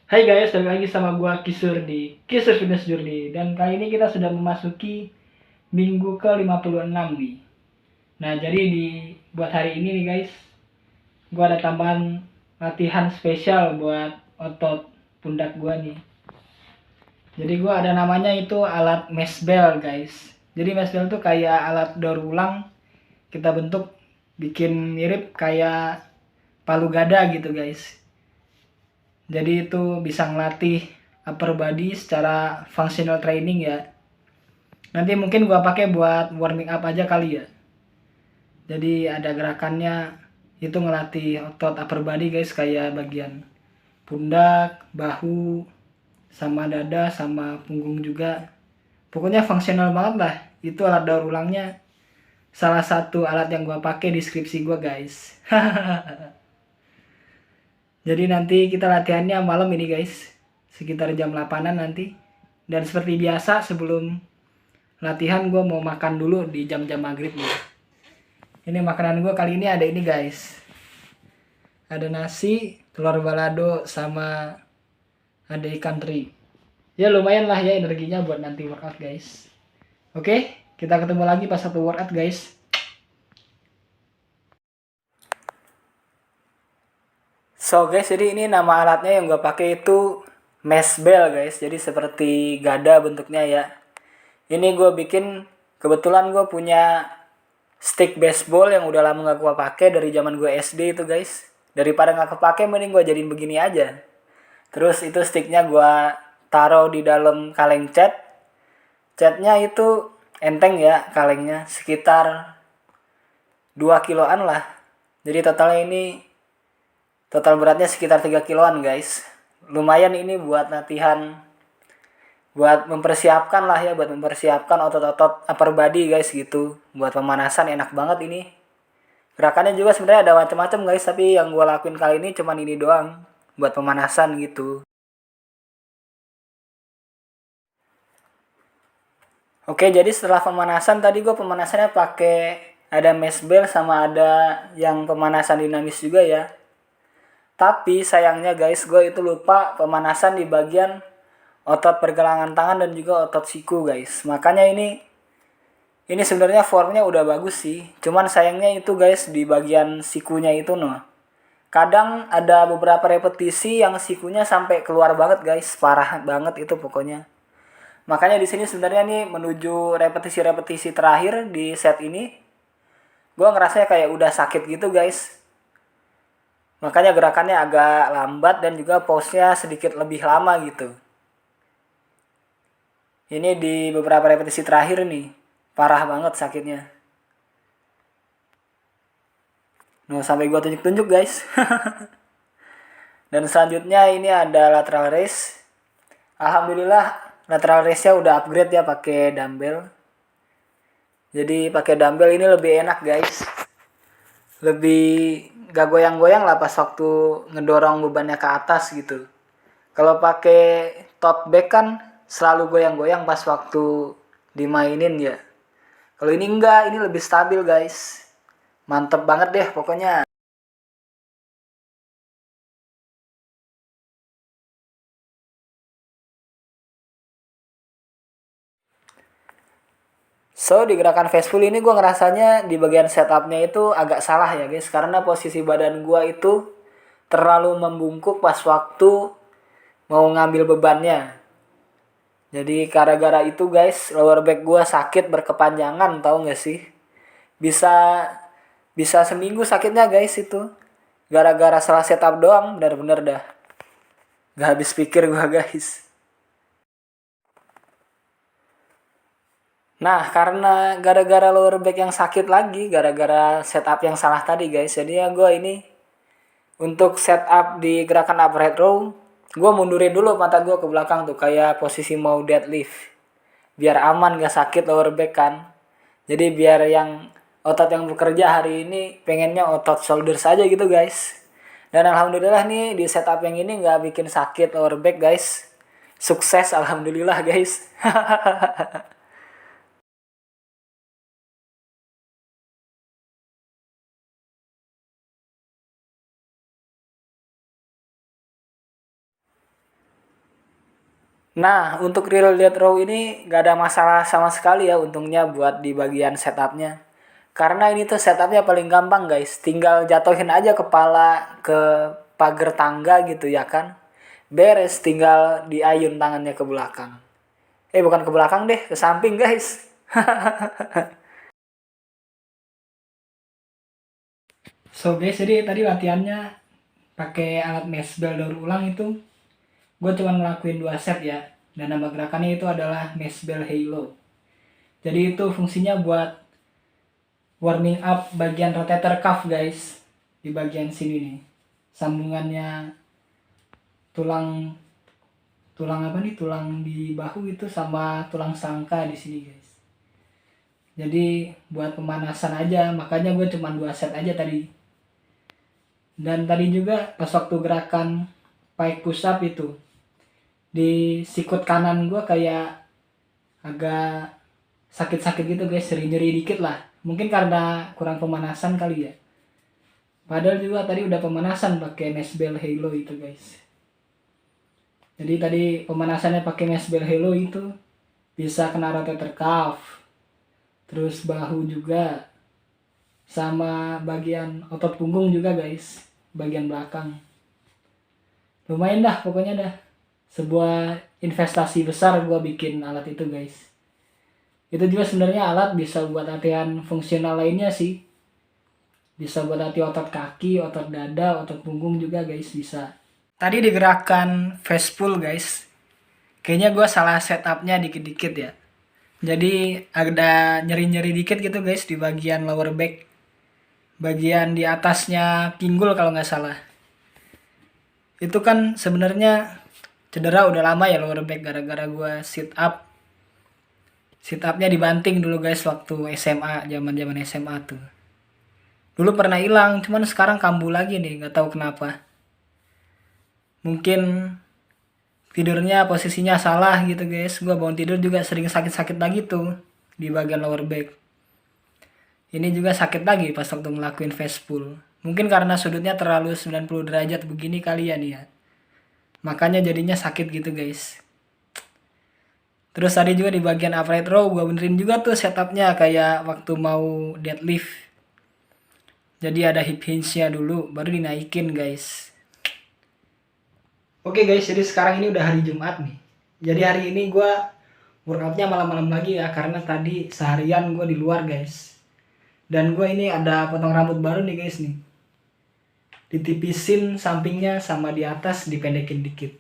Hai guys, balik lagi sama gua Kisur di Kisur Fitness Journey. Dan kali ini kita sudah memasuki minggu ke-56 nih. Nah, jadi buat hari ini nih guys, gua ada tambahan latihan spesial buat otot pundak gua nih. Jadi gua ada namanya itu alat mesh bell guys. Jadi mesh bell tuh kayak alat daur ulang, kita bentuk bikin mirip kayak palu gada gitu guys. Jadi itu bisa ngelatih upper body secara functional training ya. Nanti mungkin gua pakai buat warming up aja kali ya. Jadi ada gerakannya, itu ngelatih otot upper body guys, kayak bagian pundak, bahu, sama dada, sama punggung juga. Pokoknya fungsional banget lah. Itu alat daur ulangnya salah satu alat yang gua pakai di skripsi gua guys. Jadi nanti kita latihannya malam ini guys, sekitar jam 8-an nanti. Dan seperti biasa sebelum latihan gue mau makan dulu di jam-jam maghrib nih. Ini makanan gue kali ini ada ini guys. Ada nasi, telur balado, sama ada ikan teri. Ya lumayan lah ya energinya buat nanti workout guys. Oke, kita ketemu lagi pas satu workout guys. So guys, jadi ini nama alatnya yang gue pakai itu mesh bell guys. Jadi seperti gada bentuknya ya. Ini gue bikin, kebetulan gue punya stick baseball yang udah lama gak gue pakai dari zaman gue SD itu guys. Daripada gak kepake mending gue jadiin begini aja. Terus itu sticknya gue taruh di dalam kaleng cat. Catnya itu enteng ya kalengnya, sekitar 2 kiloan lah. Jadi totalnya ini, total beratnya sekitar 3 kiloan guys. Lumayan ini buat latihan, buat mempersiapkan lah ya, buat mempersiapkan otot-otot upper body guys gitu. Buat pemanasan enak banget ini. Gerakannya juga sebenarnya ada macam-macam guys, tapi yang gue lakuin kali ini cuman ini doang buat pemanasan gitu. Oke, jadi setelah pemanasan tadi gue pemanasannya pakai ada mesh bell sama ada yang pemanasan dinamis juga ya. Tapi sayangnya guys, gue itu lupa pemanasan di bagian otot pergelangan tangan dan juga otot siku guys. Makanya ini sebenarnya formnya udah bagus sih. Cuman sayangnya itu guys di bagian sikunya itu noh. Kadang ada beberapa repetisi yang sikunya sampai keluar banget guys, parah banget itu pokoknya. Makanya di sini sebenarnya nih menuju repetisi-repetisi terakhir di set ini, gue ngerasanya kayak udah sakit gitu guys. Makanya gerakannya agak lambat dan juga pause-nya sedikit lebih lama gitu. Ini di beberapa repetisi terakhir nih, parah banget sakitnya. Nah, sampai gue tunjuk-tunjuk guys. Dan selanjutnya ini ada lateral raise. Alhamdulillah lateral raise-nya udah upgrade ya pakai dumbbell. Jadi pakai dumbbell ini lebih enak guys. Lebih gak goyang-goyang lah pas waktu ngedorong bebannya ke atas gitu. Kalau pakai tote bag kan selalu goyang-goyang pas waktu dimainin ya. Kalau ini enggak, ini lebih stabil guys. Mantep banget deh pokoknya. So di gerakan facepul ini gue ngerasanya di bagian setupnya itu agak salah ya guys. Karena posisi badan gue itu terlalu membungkuk pas waktu mau ngambil bebannya. Jadi gara-gara itu guys, lower back gue sakit berkepanjangan, tau gak sih? Bisa bisa seminggu sakitnya guys itu. Gara-gara salah setup doang, bener-bener dah. Gak habis pikir gue guys. Nah, karena gara-gara lower back yang sakit lagi, gara-gara setup yang salah tadi guys. Jadi ya gue ini untuk setup di gerakan overhead row, gue mundurin dulu mata gue ke belakang tuh kayak posisi mau deadlift. Biar aman gak sakit lower back kan. Jadi biar yang otot yang bekerja hari ini pengennya otot shoulder saja gitu guys. Dan alhamdulillah nih di setup yang ini gak bikin sakit lower back guys. Sukses alhamdulillah guys. Nah, untuk real death row ini gak ada masalah sama sekali ya untungnya buat di bagian setupnya. Karena ini tuh setupnya paling gampang guys. Tinggal jatuhin aja kepala ke pagar tangga gitu ya kan. Beres, tinggal diayun tangannya ke belakang. Bukan ke belakang deh, ke samping guys. So guys, jadi tadi latihannya pakai alat mesh bell daur ulang itu gue cuma ngelakuin 2 set ya. Dan nama gerakannya itu adalah mesh bell halo. Jadi itu fungsinya buat warming up bagian rotator cuff guys. Di bagian sini nih. Sambungannya tulang apa nih, tulang di bahu itu sama tulang sangka di sini guys. Jadi buat pemanasan aja, makanya gue cuma 2 set aja tadi. Dan tadi juga pas waktu gerakan pike push up itu di sikut kanan gue kayak agak sakit-sakit gitu guys, nyeri dikit lah. Mungkin karena kurang pemanasan kali ya. Padahal juga tadi udah pemanasan pakai mesh bell halo itu guys. Jadi tadi pemanasannya pakai mesh bell halo itu bisa kena rotator cuff, terus bahu juga, sama bagian otot punggung juga guys, bagian belakang. Lumayan dah pokoknya dah. Sebuah investasi besar gua bikin alat itu guys. Itu juga sebenarnya alat bisa buat latihan fungsional lainnya sih. Bisa buat latih otot kaki, otot dada, otot punggung juga guys bisa. Tadi di gerakan face pull guys, kayaknya gue salah setupnya dikit-dikit ya. Jadi ada nyeri-nyeri dikit gitu guys di bagian lower back. Bagian di atasnya pinggul kalau nggak salah. Itu kan sebenarnya cedera udah lama ya lower back gara-gara gue sit up. Sit upnya dibanting dulu guys waktu SMA, zaman SMA tuh. Dulu pernah hilang, cuman sekarang kambuh lagi nih, nggak tahu kenapa. Mungkin tidurnya posisinya salah gitu guys. Gua bangun tidur juga sering sakit-sakit lagi tuh di bagian lower back. Ini juga sakit lagi pas waktu ngelakuin face pull. Mungkin karena sudutnya terlalu 90 derajat begini kali ya nih ya. Makanya jadinya sakit gitu guys. Terus tadi juga di bagian upright row gua benerin juga tuh setupnya kayak waktu mau deadlift. Jadi ada hip hinge-nya dulu baru dinaikin guys. Oke guys, jadi sekarang ini udah hari Jumat nih. Jadi hari ini gue workoutnya malam-malam lagi ya, karena tadi seharian gue di luar guys. Dan gue ini ada potong rambut baru nih guys nih. Ditipisin sampingnya sama di atas dipendekin dikit.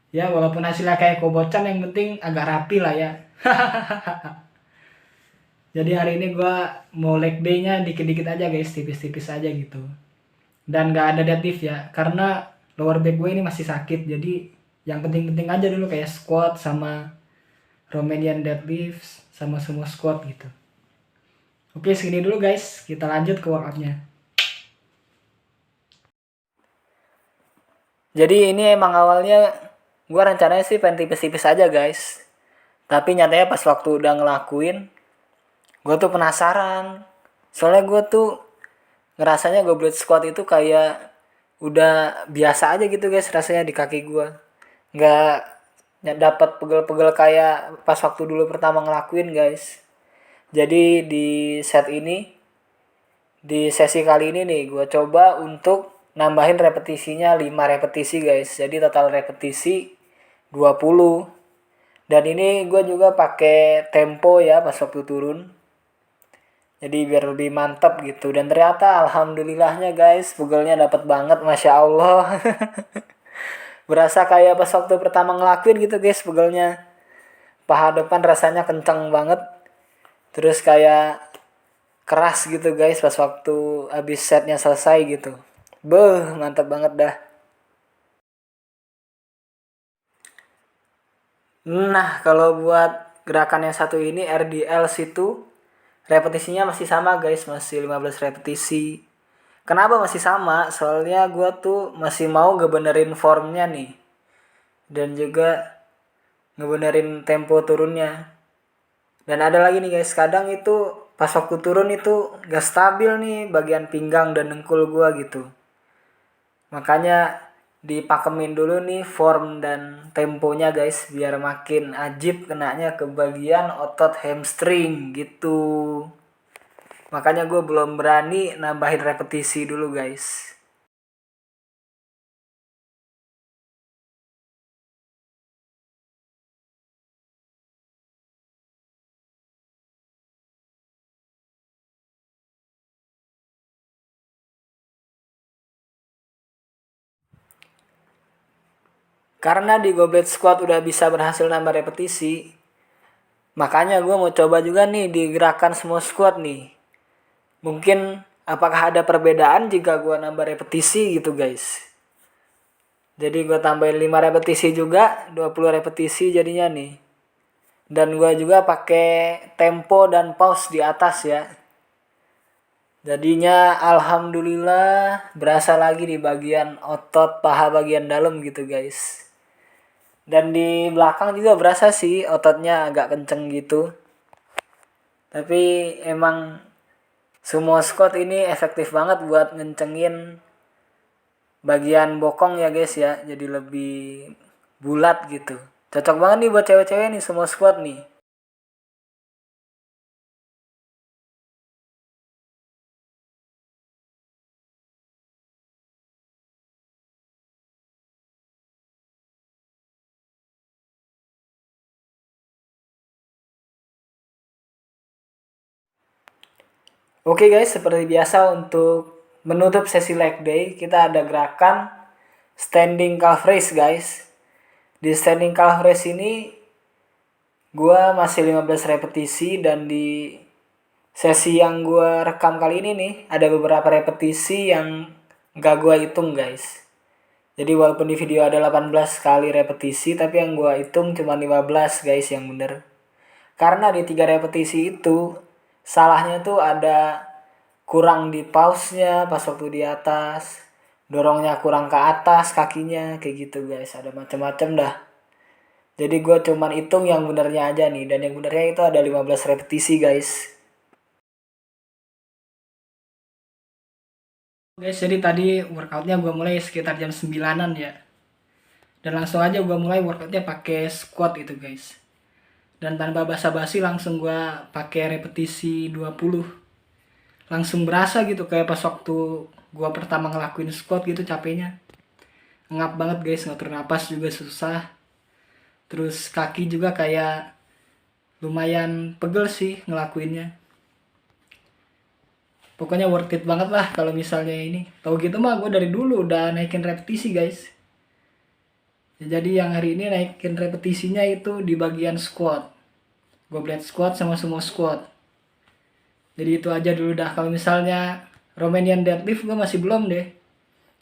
Ya walaupun hasilnya kayak kobocan, yang penting agak rapi lah ya. Jadi hari ini gue mau leg day-nya dikit-dikit aja guys, tipis-tipis aja gitu. Dan gak ada deadlift ya, karena lower back gue ini masih sakit. Jadi yang penting-penting aja dulu kayak squat sama Romanian deadlift sama sumo squat gitu. Oke, segini dulu guys, kita lanjut ke workoutnya. Jadi ini emang awalnya gue rencananya sih pengen tipis-tipis aja guys. Tapi nyatanya pas waktu udah ngelakuin, gue tuh penasaran. Soalnya gue tuh ngerasanya goblet squat itu kayak udah biasa aja gitu guys rasanya di kaki gue. Nggak dapat pegel-pegel kayak pas waktu dulu pertama ngelakuin guys. Jadi di sesi kali ini nih gue coba untuk nambahin repetisinya 5 repetisi guys. Jadi total repetisi 20. Dan ini gue juga pakai tempo ya pas waktu turun. Jadi biar lebih mantap gitu. Dan ternyata alhamdulillahnya guys, pegelnya dapat banget, masya Allah. Berasa kayak pas waktu pertama ngelakuin gitu guys pegelnya. Paha depan rasanya kenceng banget. Terus kayak keras gitu guys pas waktu habis setnya selesai gitu. Beuh, mantap banget dah. Nah, kalau buat gerakan yang satu ini RDL situ repetisinya masih sama guys, masih 15 repetisi. Kenapa masih sama? Soalnya gue tuh masih mau ngebenerin formnya nih. Dan juga ngebenerin tempo turunnya. Dan ada lagi nih guys, kadang itu pas waktu turun itu gak stabil nih bagian pinggang dan dengkul gue gitu. Makanya dipakemin dulu nih form dan temponya guys, biar makin ajib kenanya ke bagian otot hamstring gitu. Makanya gue belum berani nambahin repetisi dulu guys. Karena di goblet squat udah bisa berhasil nambah repetisi, makanya gue mau coba juga nih di gerakan semua squat nih. Mungkin apakah ada perbedaan jika gue nambah repetisi gitu guys. Jadi gue tambahin 5 repetisi juga, 20 repetisi jadinya nih. Dan gue juga pakai tempo dan pause di atas ya. Jadinya alhamdulillah berasa lagi di bagian otot paha bagian dalam gitu guys. Dan di belakang juga berasa sih ototnya agak kenceng gitu. Tapi emang semua squat ini efektif banget buat ngencengin bagian bokong ya guys ya. Jadi lebih bulat gitu. Cocok banget nih buat cewek-cewek nih semua squat nih. Oke guys, seperti biasa untuk menutup sesi leg day, kita ada gerakan standing calf raise guys. Di standing calf raise ini gua masih 15 repetisi, dan di sesi yang gua rekam kali ini nih ada beberapa repetisi yang gak gua hitung guys. Jadi walaupun di video ada 18 kali repetisi, tapi yang gua hitung cuma 15 guys yang bener. Karena di 3 repetisi itu salahnya tuh ada kurang di pause-nya pas waktu di atas, dorongnya kurang ke atas kakinya, kayak gitu guys, ada macam-macam dah. Jadi gue cuman hitung yang benernya aja nih, dan yang benernya itu ada 15 repetisi guys. Guys, jadi tadi workoutnya gue mulai sekitar jam 9-an ya. Dan langsung aja gue mulai workoutnya pakai squat itu guys. Dan tanpa basa-basi langsung gue pakai repetisi 20. Langsung berasa gitu kayak pas waktu gue pertama ngelakuin squat gitu capeknya. Ngap banget guys, ngatur napas juga susah. Terus kaki juga kayak lumayan pegel sih ngelakuinnya. Pokoknya worth it banget lah kalau misalnya ini. Tahu gitu mah gue dari dulu udah naikin repetisi guys. Ya, jadi yang hari ini naikin repetisinya itu di bagian squat. Goblet squat sama sumo squat. Jadi itu aja dulu dah. Kalau misalnya Romanian deadlift gue masih belum deh.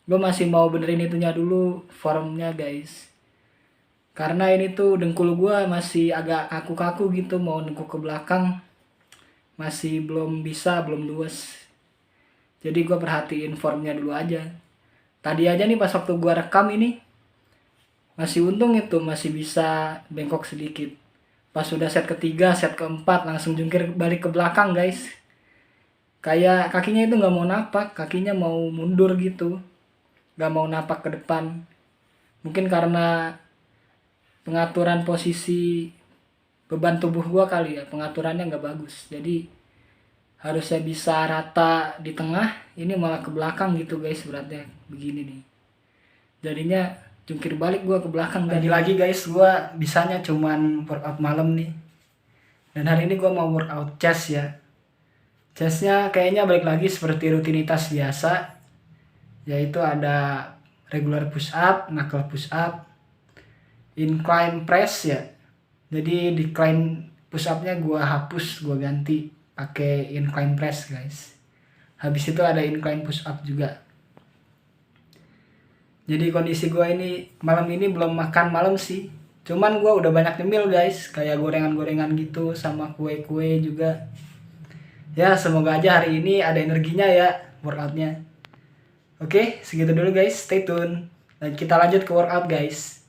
Gue masih mau benerin itunya dulu formnya guys. Karena ini tuh dengkul gue masih agak kaku-kaku gitu, mau nengkuk ke belakang masih belum bisa, belum luas. Jadi gue perhatiin formnya dulu aja. Tadi aja nih pas waktu gue rekam ini masih untung itu masih bisa bengkok sedikit. Pas sudah set ketiga, set keempat langsung jungkir balik ke belakang guys. Kayak kakinya itu nggak mau napak, kakinya mau mundur gitu, nggak mau napak ke depan. Mungkin karena pengaturan posisi beban tubuh gua kali ya, pengaturannya nggak bagus. Jadi harusnya bisa rata di tengah, ini malah ke belakang gitu guys, beratnya begini nih. Jadinya jungkir balik gua ke belakang. Lagi guys, gua bisanya cuman workout malam nih. Dan hari ini gua mau workout chest ya. Chestnya kayaknya balik lagi seperti rutinitas biasa, yaitu ada regular push up, knuckle push up, incline press ya. Jadi decline push upnya gua hapus, gua ganti pakai incline press guys. Habis itu ada incline push up juga. Jadi kondisi gua ini malam ini belum makan malam sih. Cuman gua udah banyak nyemil guys, kayak gorengan-gorengan gitu sama kue-kue juga. Ya semoga aja hari ini ada energinya ya workoutnya. Oke, segitu dulu guys, stay tune. Dan kita lanjut ke workout guys.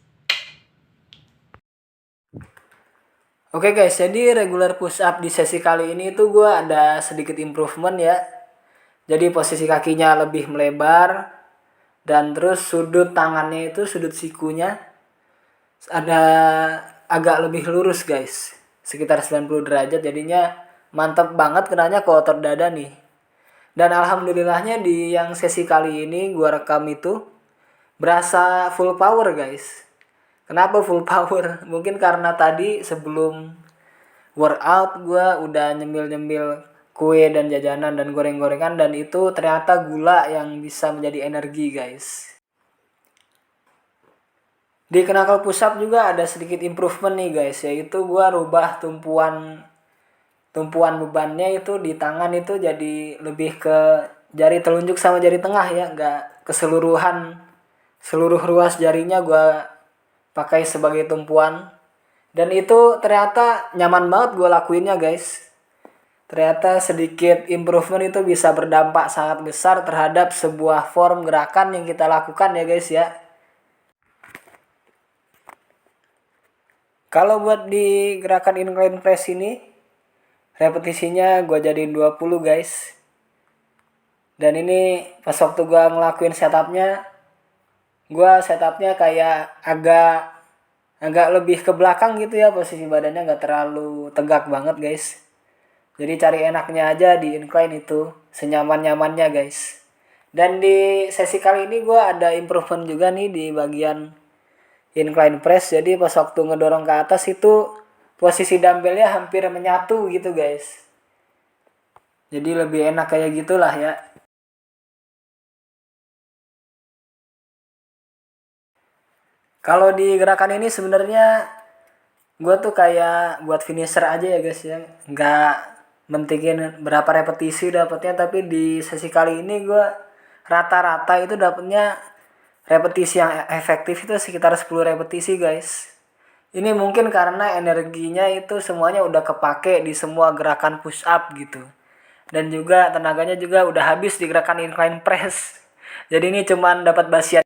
Oke guys, jadi regular push up di sesi kali ini tuh gue ada sedikit improvement ya. Jadi posisi kakinya lebih melebar, dan terus sudut tangannya itu, sudut sikunya ada agak lebih lurus guys, sekitar 90 derajat, jadinya mantap banget kenanya ke otot dada nih. Dan alhamdulillahnya di yang sesi kali ini gua rekam itu berasa full power guys. Kenapa full power? Mungkin karena tadi sebelum workout gua udah nyemil-nyemil kue dan jajanan dan goreng-gorengan, dan itu ternyata gula yang bisa menjadi energi guys. Di knuckle push up juga ada sedikit improvement nih guys, yaitu gua rubah tumpuan bebannya itu di tangan itu jadi lebih ke jari telunjuk sama jari tengah ya, nggak keseluruhan seluruh ruas jarinya gua pakai sebagai tumpuan. Dan itu ternyata nyaman banget gue lakuinnya guys. Ternyata sedikit improvement itu bisa berdampak sangat besar terhadap sebuah form gerakan yang kita lakukan ya guys ya. Kalau buat di gerakan incline press ini, repetisinya gue jadiin 20 guys. Dan ini pas waktu gue ngelakuin setupnya, gue setupnya kayak agak lebih ke belakang gitu ya, posisi badannya nggak terlalu tegak banget guys. Jadi cari enaknya aja di incline itu, senyaman-nyamannya guys. Dan di sesi kali ini gue ada improvement juga nih di bagian incline press. Jadi pas waktu ngedorong ke atas itu posisi dumbbellnya hampir menyatu gitu guys. Jadi lebih enak kayak gitulah ya. Kalau di gerakan ini sebenarnya gue tuh kayak buat finisher aja ya guys ya, nggak mentingin berapa repetisi dapatnya, tapi di sesi kali ini gue rata-rata itu dapatnya repetisi yang efektif itu sekitar 10 repetisi guys. Ini mungkin karena energinya itu semuanya udah kepake di semua gerakan push up gitu, dan juga tenaganya juga udah habis di gerakan incline press. Jadi ini cuman dapat basian.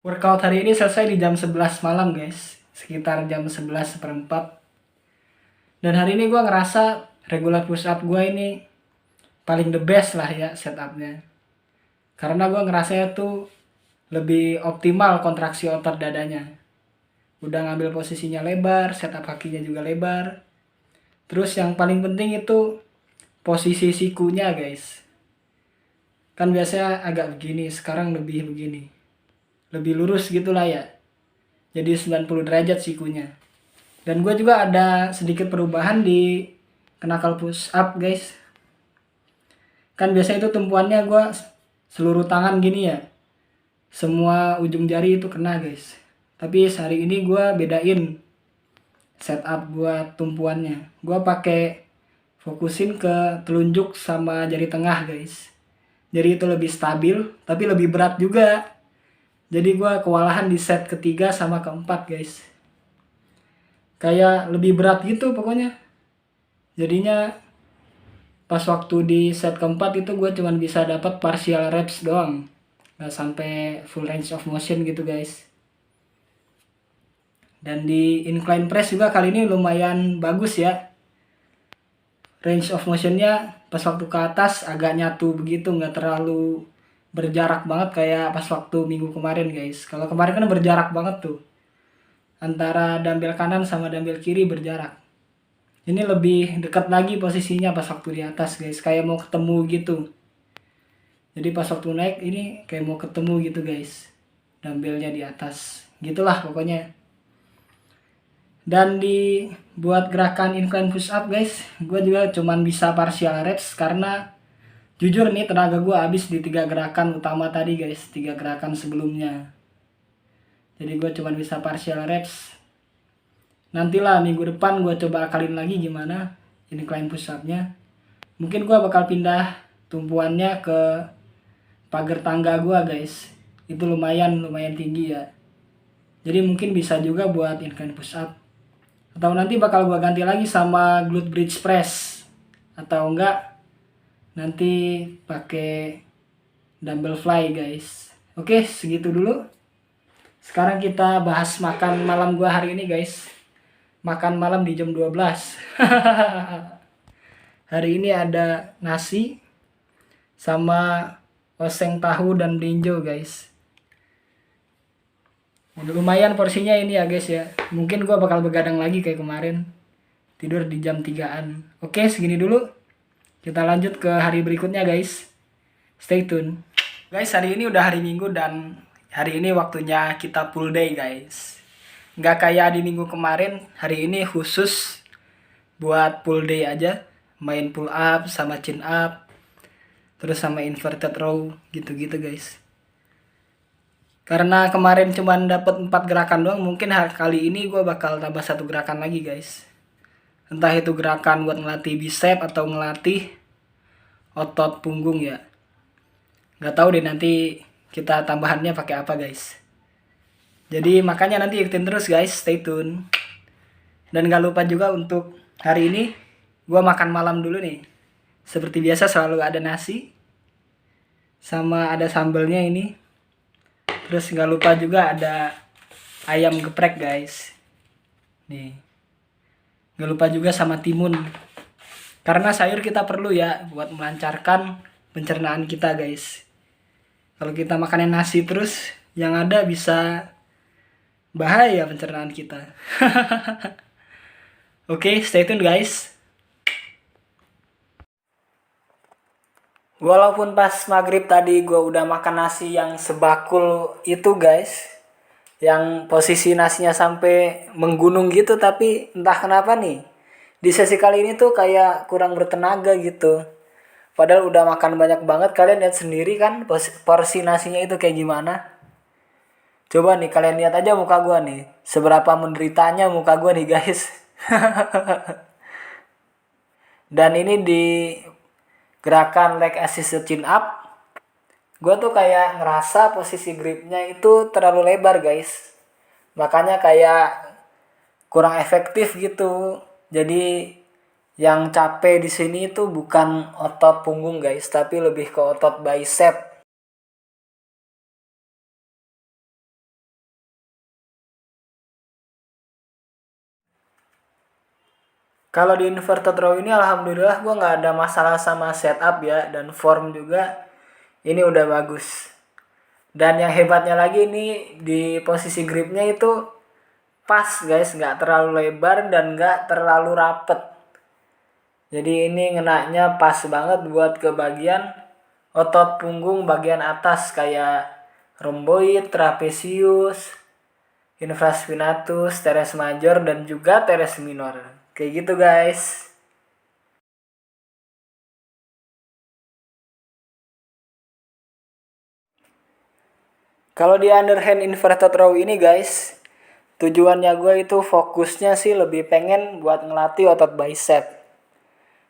Workout hari ini selesai di jam 11 malam guys, sekitar jam 11:04. Dan hari ini gue ngerasa regular push up gue ini paling the best lah ya setupnya. Karena gue ngerasanya tuh lebih optimal kontraksi otot dadanya. Udah ngambil posisinya lebar, setup kakinya juga lebar. Terus yang paling penting itu posisi sikunya guys. Kan biasanya agak begini, sekarang lebih begini. Lebih lurus gitulah ya. Jadi 90 derajat sikunya. Dan gue juga ada sedikit perubahan di knuckle push up guys. Kan biasanya itu tumpuannya gue seluruh tangan gini ya. Semua ujung jari itu kena guys. Tapi hari ini gue bedain setup gue tumpuannya. Gue pakai fokusin ke telunjuk sama jari tengah guys. Jadi itu lebih stabil, tapi lebih berat juga. Jadi gue kewalahan di set ketiga sama keempat guys. Kayak lebih berat gitu pokoknya. Jadinya pas waktu di set keempat itu gue cuman bisa dapat partial reps doang. Gak sampai full range of motion gitu guys. Dan di incline press juga kali ini lumayan bagus ya. Range of motionnya pas waktu ke atas agak nyatu begitu, gak terlalu berjarak banget kayak pas waktu minggu kemarin guys. Kalau kemarin kan berjarak banget tuh, antara dumbbell kanan sama dumbbell kiri berjarak. Ini lebih dekat lagi posisinya pas waktu di atas guys, kayak mau ketemu gitu. Jadi pas waktu naik ini kayak mau ketemu gitu guys, dumbbellnya di atas. Gitulah pokoknya. Dan di buat gerakan incline push up guys, gue juga cuman bisa partial reps karena jujur nih tenaga gue habis di 3 gerakan utama tadi guys, 3 gerakan sebelumnya. Jadi gue cuma bisa partial reps. Nantilah minggu depan gue coba akalin lagi gimana incline push up-nya. Mungkin gue bakal pindah tumpuannya ke pagar tangga gue guys. Itu lumayan tinggi ya. Jadi mungkin bisa juga buat incline push up. Atau nanti bakal gue ganti lagi sama glute bridge press. Atau enggak nanti pakai dumbbell fly guys. Oke, segitu dulu. Sekarang kita bahas makan malam gua hari ini guys. Makan malam di jam 12. Hari ini ada nasi sama oseng tahu dan brinjal guys. Udah lumayan porsinya ini ya guys ya. Mungkin gua bakal begadang lagi kayak kemarin. Tidur di jam 3-an. Oke, segini dulu. Kita lanjut ke hari berikutnya guys. Stay tune. Guys, hari ini udah hari Minggu dan hari ini waktunya kita full day guys. Nggak kayak di minggu kemarin, hari ini khusus buat full day aja. Main pull up sama chin up. Terus sama inverted row gitu-gitu guys. Karena kemarin cuma dapat 4 gerakan doang, mungkin kali ini gue bakal tambah 1 gerakan lagi guys. Entah itu gerakan buat ngelatih bicep atau ngelatih otot punggung ya. Nggak tahu deh nanti kita tambahannya pakai apa guys. Jadi makanya nanti ikutin terus guys, stay tune. Dan gak lupa juga untuk hari ini gue makan malam dulu nih. Seperti biasa selalu ada nasi sama ada sambelnya ini. Terus nggak lupa juga ada ayam geprek guys. Nih. Nggak lupa juga sama timun. Karena sayur kita perlu ya buat melancarkan pencernaan kita guys. Kalau kita makannya nasi terus, yang ada bisa bahaya pencernaan kita. Oke, stay tune guys. Walaupun pas maghrib tadi gue udah makan nasi yang sebakul itu guys, yang posisi nasinya sampai menggunung gitu, tapi entah kenapa nih di sesi kali ini tuh kayak kurang bertenaga gitu. Padahal udah makan banyak banget, kalian lihat sendiri kan porsi nasinya itu kayak gimana. Coba nih kalian lihat aja muka gue nih, seberapa menderitanya muka gue nih guys. Dan ini di gerakan leg assisted chin up, gue tuh kayak ngerasa posisi gripnya itu terlalu lebar guys. Makanya kayak kurang efektif gitu. Jadi yang capek di sini itu bukan otot punggung guys, tapi lebih ke otot bicep. Kalau di inverted row ini alhamdulillah gue nggak ada masalah sama setup ya, dan form juga ini udah bagus. Dan yang hebatnya lagi ini di posisi gripnya itu pas guys, nggak terlalu lebar dan nggak terlalu rapet. Jadi ini ngenaknya pas banget buat ke bagian otot punggung bagian atas kayak rhomboid, trapezius, infraspinatus, teres major dan juga teres minor. Kayak gitu guys. Kalau di underhand inverted row ini guys, tujuannya gue itu fokusnya sih lebih pengen buat ngelatih otot bicep.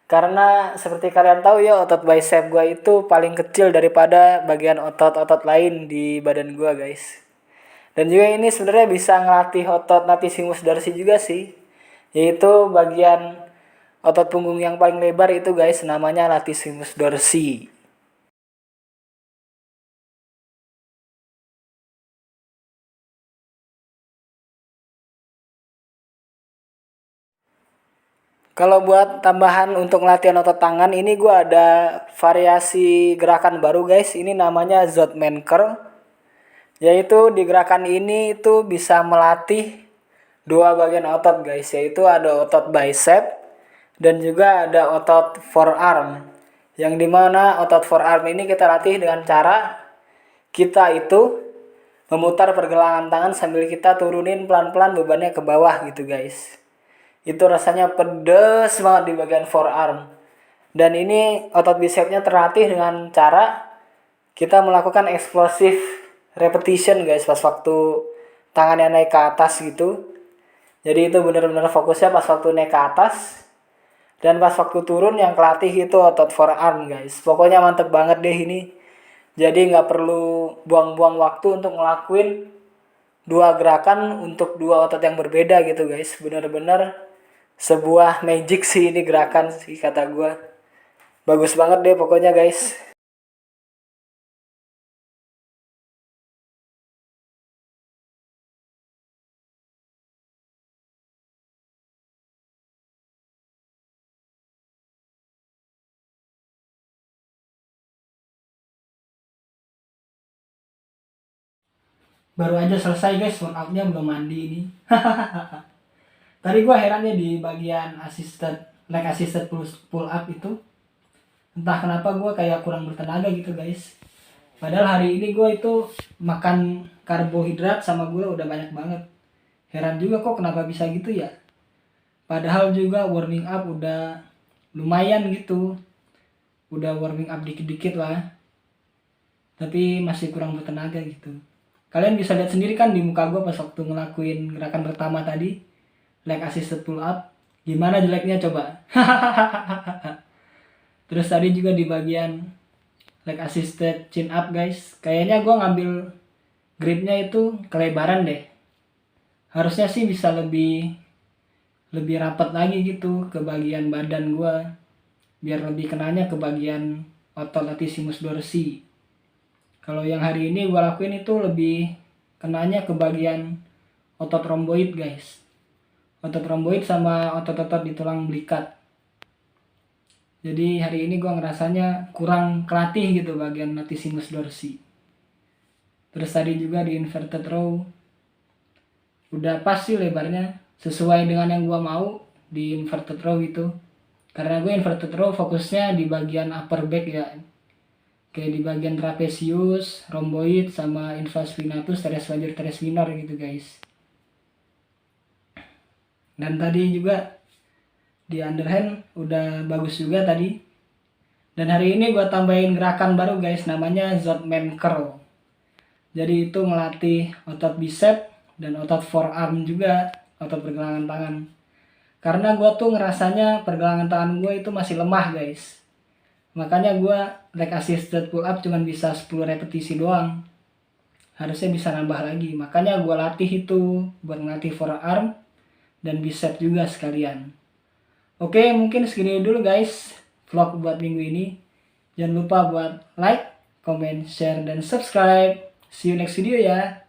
Karena seperti kalian tahu ya, otot bicep gue itu paling kecil daripada bagian otot-otot lain di badan gue guys. Dan juga ini sebenarnya bisa ngelatih otot latissimus dorsi juga sih. Yaitu bagian otot punggung yang paling lebar itu guys, namanya latissimus dorsi. Kalau buat tambahan untuk latihan otot tangan ini gue ada variasi gerakan baru guys. Ini namanya Zottman curl. Yaitu di gerakan ini itu bisa melatih dua bagian otot guys. Yaitu ada otot bicep dan juga ada otot forearm. Yang dimana otot forearm ini kita latih dengan cara kita itu memutar pergelangan tangan sambil kita turunin pelan-pelan bebannya ke bawah gitu guys. Itu rasanya pedes banget di bagian forearm. Dan ini otot bicepnya terlatih dengan cara kita melakukan explosive repetition guys pas waktu tangannya naik ke atas gitu. Jadi itu benar-benar fokusnya pas waktu naik ke atas. Dan pas waktu turun yang kelatih itu otot forearm guys. Pokoknya mantep banget deh ini. Jadi nggak perlu buang-buang waktu untuk ngelakuin dua gerakan untuk dua otot yang berbeda gitu guys. Bener-bener sebuah magic sih ini gerakan sih kata gue. Bagus banget deh pokoknya guys. Baru aja selesai guys, workoutnya belum mandi ini. Tadi gue herannya di bagian leg assisted pull up itu. Entah kenapa gue kayak kurang bertenaga gitu guys. Padahal hari ini gue itu makan karbohidrat sama gula udah banyak banget. Heran juga kok kenapa bisa gitu ya. Padahal juga warming up udah lumayan gitu. Udah warming up dikit-dikit lah. Tapi masih kurang bertenaga gitu. Kalian bisa lihat sendiri kan di muka gue pas waktu ngelakuin gerakan pertama tadi, leg assisted pull up, gimana jeleknya coba. Terus tadi juga di bagian leg assisted chin up guys, kayaknya gue ngambil gripnya itu kelebaran deh. Harusnya sih bisa lebih rapat lagi gitu ke bagian badan gue, biar lebih kenanya ke bagian otot latissimus dorsi. Kalau yang hari ini gue lakuin itu lebih kenanya ke bagian otot romboid guys. Otot romboid sama otot-otot di tulang belikat. Jadi hari ini gue ngerasanya kurang kelatih gitu bagian latissimus dorsi. Terus tadi juga di inverted row udah pas sih lebarnya, sesuai dengan yang gue mau di inverted row itu. Karena gue inverted row fokusnya di bagian upper back ya, kayak di bagian trapezius, rhomboid, sama infraspinatus, teres major, teres minor gitu guys. Dan tadi juga di underhand udah bagus juga tadi. Dan hari ini gue tambahin gerakan baru guys, namanya Zotman curl. Jadi itu melatih otot bicep dan otot forearm juga, otot pergelangan tangan. Karena gue tuh ngerasanya pergelangan tangan gue itu masih lemah guys. Makanya gue leg assisted pull up cuma bisa 10 repetisi doang. Harusnya bisa nambah lagi. Makanya gue latih itu buat ngelatih forearm dan bicep juga sekalian. Oke, mungkin segini dulu guys vlog buat minggu ini. Jangan lupa buat like, comment, share, dan subscribe. See you next video ya.